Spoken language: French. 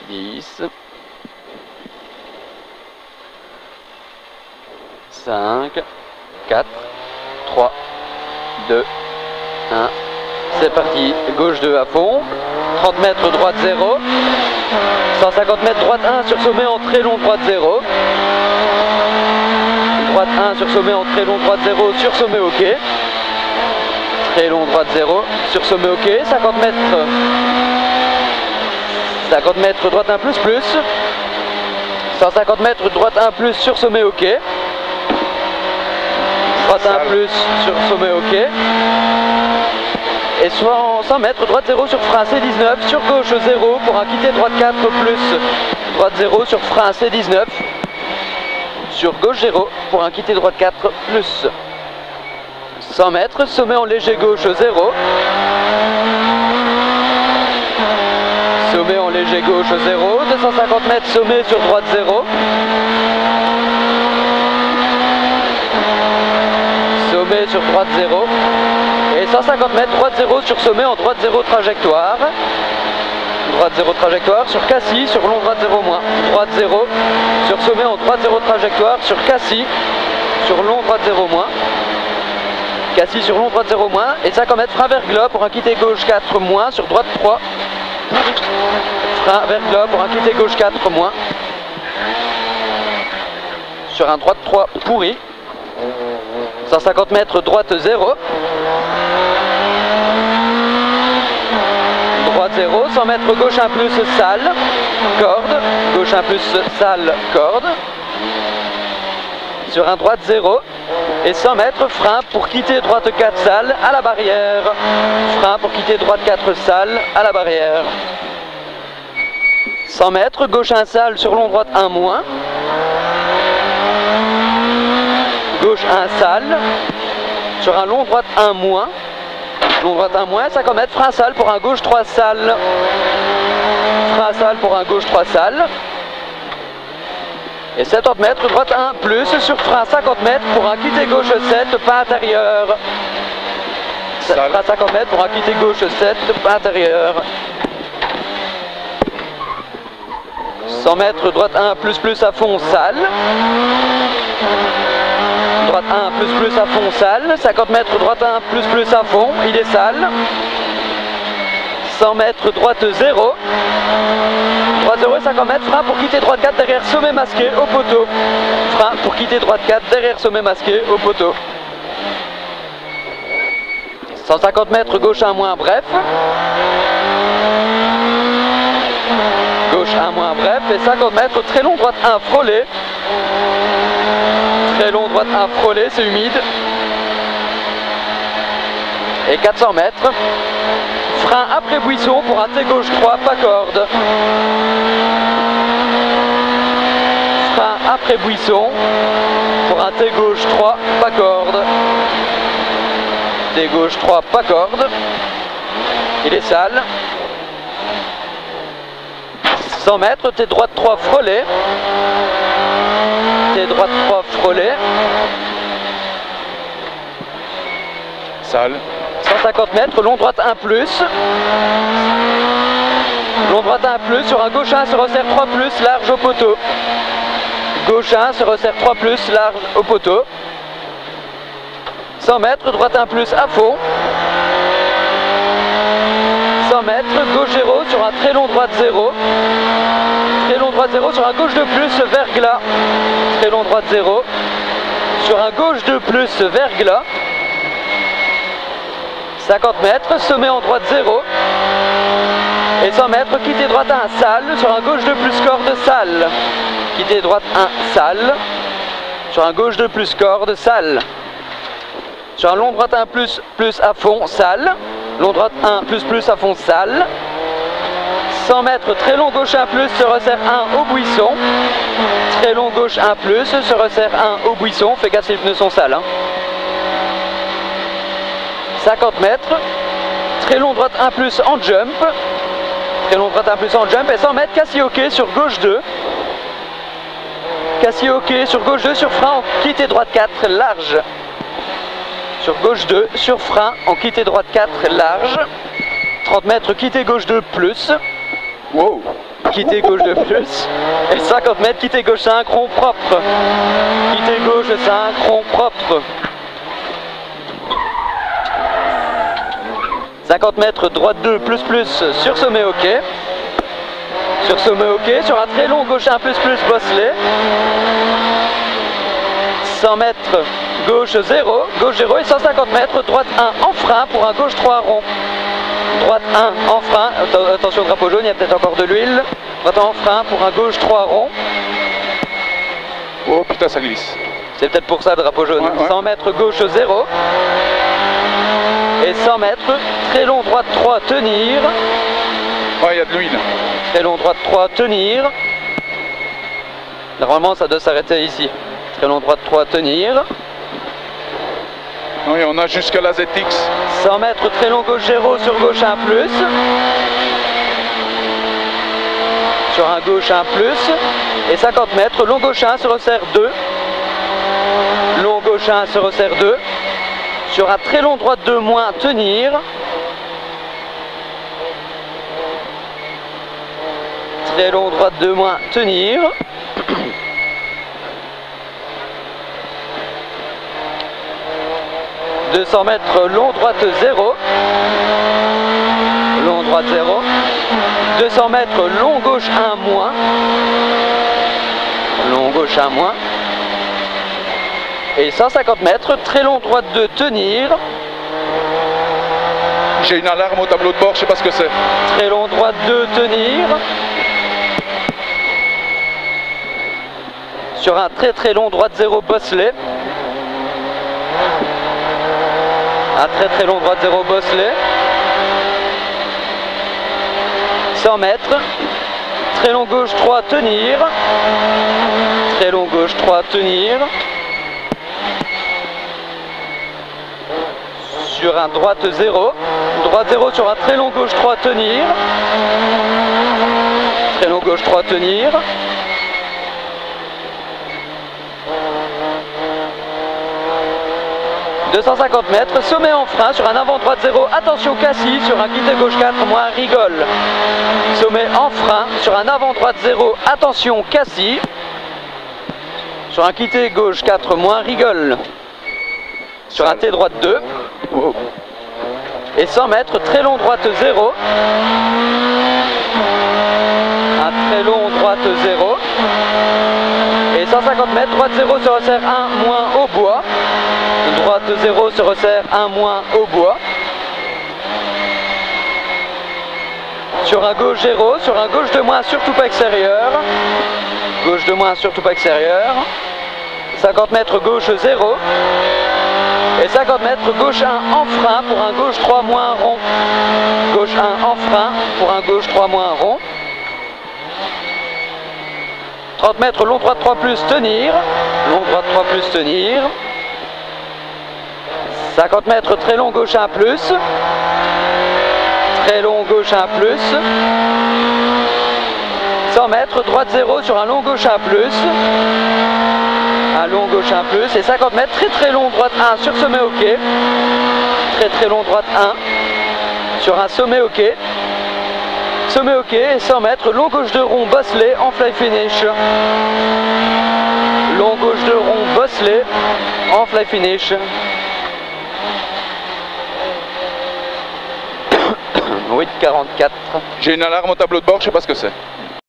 10, 5, 4, 3, 2, 1. C'est parti, gauche 2 à fond, 30 mètres droite 0, 150 mètres droite 1 sur sommet en très long droite 0, droite 1 sur sommet en très long droite 0 sur sommet OK, très long droite 0 sur sommet OK, 50 mètres droite 1 plus plus, 150 mètres droite 1 plus sur sommet OK, droite 1 plus sur sommet OK, et 100 mètres droite 0 sur frein C19, sur gauche 0 pour un quitter droite 4 plus, droite 0 sur frein C19, sur gauche 0 pour un quitter droite 4 plus, 100 mètres, sommet en léger gauche 0, sommet en léger gauche 0, 250 mètres sommet sur droite 0, sommet sur droite 0, et 150 mètres droite 0 sur sommet en droite 0 trajectoire, droite 0 trajectoire sur Cassis sur long droite 0 moins, droite 0 sur sommet en droite 0 trajectoire sur Cassis sur long droite 0 moins, Cassis sur long droite 0 moins, et 50 mètres frein verglas pour un quitter gauche 4 moins sur droite 3, frein verglas pour un quitter gauche 4 moins, sur un droite 3 pourri, 150 mètres droite 0, droite 0, 100 mètres gauche 1 plus salle, corde, gauche 1 plus salle, corde, sur un droite 0, et 100 mètres frein pour quitter droite 4 salle à la barrière, frein pour quitter droite 4 salle à la barrière, 100 mètres gauche 1 salle sur long droite 1 moins, gauche 1 salle, sur un long droite 1 moins, long droite 1 moins, 50 mètres, frein salle pour un gauche 3 salle, frein salle pour un gauche 3 salle, et 70 mètres, droite 1 plus, sur frein 50 mètres pour un quitter gauche 7, pas intérieur, frein 50 mètres pour un quitter gauche 7, pas intérieur, 100 mètres, droite 1 plus plus à fond, salle, droite 1 plus plus à fond, salle, 50 mètres, droite 1 plus plus à fond, il est salle, 100 mètres, droite 0, droite 0 et 50 mètres, frein pour quitter droite 4 derrière sommet masqué au poteau, frein pour quitter droite 4 derrière sommet masqué au poteau, 150 mètres, gauche 1 moins, bref, gauche 1 moins, bref, et 50 mètres, très long droite 1 frôlé, très long droite 1 frôlé, c'est humide, et 400 mètres, frein après buisson pour un T gauche 3, pas corde, frein après buisson pour un T gauche 3, pas corde, T gauche 3, pas corde, il est sale, 100 mètres, T droite 3 frôlé, T droite 3 frôlé, salle, 150 mètres, long droite 1 plus, long droite 1 plus, sur un gauche 1 se resserre 3 plus, large au poteau, gauche 1 se resserre 3 plus, large au poteau, 100 mètres, droite 1 plus à fond, 100 mètres, gauche 0 sur un très long droite 0, très long droite 0 sur un gauche 2 plus, verglas, très long droite 0, sur un gauche 2 plus, verglas, 50 mètres, sommet en droite 0, et 100 mètres, quitter droite 1, salle, sur un gauche 2 plus corde, salle, quitter droite 1, salle, sur un gauche 2 plus corde, salle, sur un long droite 1 plus plus à fond, salle, long droite 1 plus plus à fond, salle, 100 mètres, très long gauche 1 plus, se resserre 1 au buisson, très long gauche 1 plus, se resserre 1 au buisson, fais gaffe, les pneus sont sales, hein. 50 mètres, très long droite 1 plus en jump, très long droite 1 plus en jump, et 100 mètres, Cassioquet sur gauche 2, Cassioquet sur gauche 2, sur frein en quitté droite 4, large, sur gauche 2, sur frein en quitté droite 4, large, 30 mètres, quitté gauche 2 plus, wow, quitté gauche de plus. Et 50 mètres, quitté gauche 5, rond propre. Quitté gauche 5, rond propre. 50 mètres, droite 2, plus sur sommet OK. Sur sommet OK, sur un très long gauche 1, bosselet. 100 mètres, gauche 0 et 150 mètres, droite 1 en frein pour un gauche 3 rond. Droite 1 en frein, attention drapeau jaune, il y a peut-être encore de l'huile. Droite 1 en frein pour un gauche 3 rond. Oh putain, ça glisse. C'est peut-être pour ça le drapeau jaune. Ouais. 100 mètres, gauche 0. Et 100 mètres, très long droite 3, tenir. Ouais, il y a de l'huile. Très long droite 3, tenir. Normalement, ça doit s'arrêter ici. Très long droite 3, tenir. Oui, on a jusqu'à la ZX. 100 mètres, très long gauche 0 sur gauche 1 plus. Sur un gauche 1 plus. Et 50 mètres, long gauche 1 se resserre 2. Long gauche 1 se resserre 2. Sur un très long droite 2 moins, tenir. Très long droite 2 moins, tenir. « 200 mètres, long droite 0. Long droite 0. 200 mètres, long gauche 1 moins. Long gauche 1 moins. Et 150 mètres, très long droite 2, tenir. J'ai une alarme au tableau de bord, je sais pas ce que c'est. Très long droite 2, tenir. Sur un très long droite 0, bosselet. Un très long droite 0, bosselet. 100 mètres. Très long gauche 3, tenir. Très long gauche 3, tenir. Sur un droite 0. Droite 0 sur un très long gauche 3, tenir. Très long gauche 3, tenir. « 250 mètres, sommet en frein sur un avant droite 0, attention Cassis sur un quitté gauche 4 moins rigole. Sommet en frein sur un avant droite 0, attention Cassis sur un quitté gauche 4 moins rigole. Sur un T droite 2. Et 100 mètres, très long droite 0. Un très long droite 0. Et 150 mètres, droite 0 se resserre 1 moins au bois. Droite 0 se resserre 1 moins au bois. Sur un gauche 0, sur un gauche 2 moins, surtout pas extérieur. Gauche 2 moins, surtout pas extérieur. 50 mètres, gauche 0. Et 50 mètres, gauche 1 en frein pour un gauche 3 moins rond. Gauche 1 en frein pour un gauche 3 moins rond. 30 mètres, long droite 3 plus, tenir. Long droite 3 plus, tenir. 50 mètres, très long gauche 1 plus. Très long gauche 1 plus. 100 mètres, droite 0 sur un long gauche 1 plus. Un long gauche 1 plus. Et 50 mètres, très long droite 1 sur sommet OK. Très long droite 1 sur un sommet OK. Sommet OK et 100 mètres, long gauche de rond, bosselet en fly finish. Long gauche de rond, bosselet en fly finish. 8,44. J'ai une alarme au tableau de bord, je sais pas ce que c'est.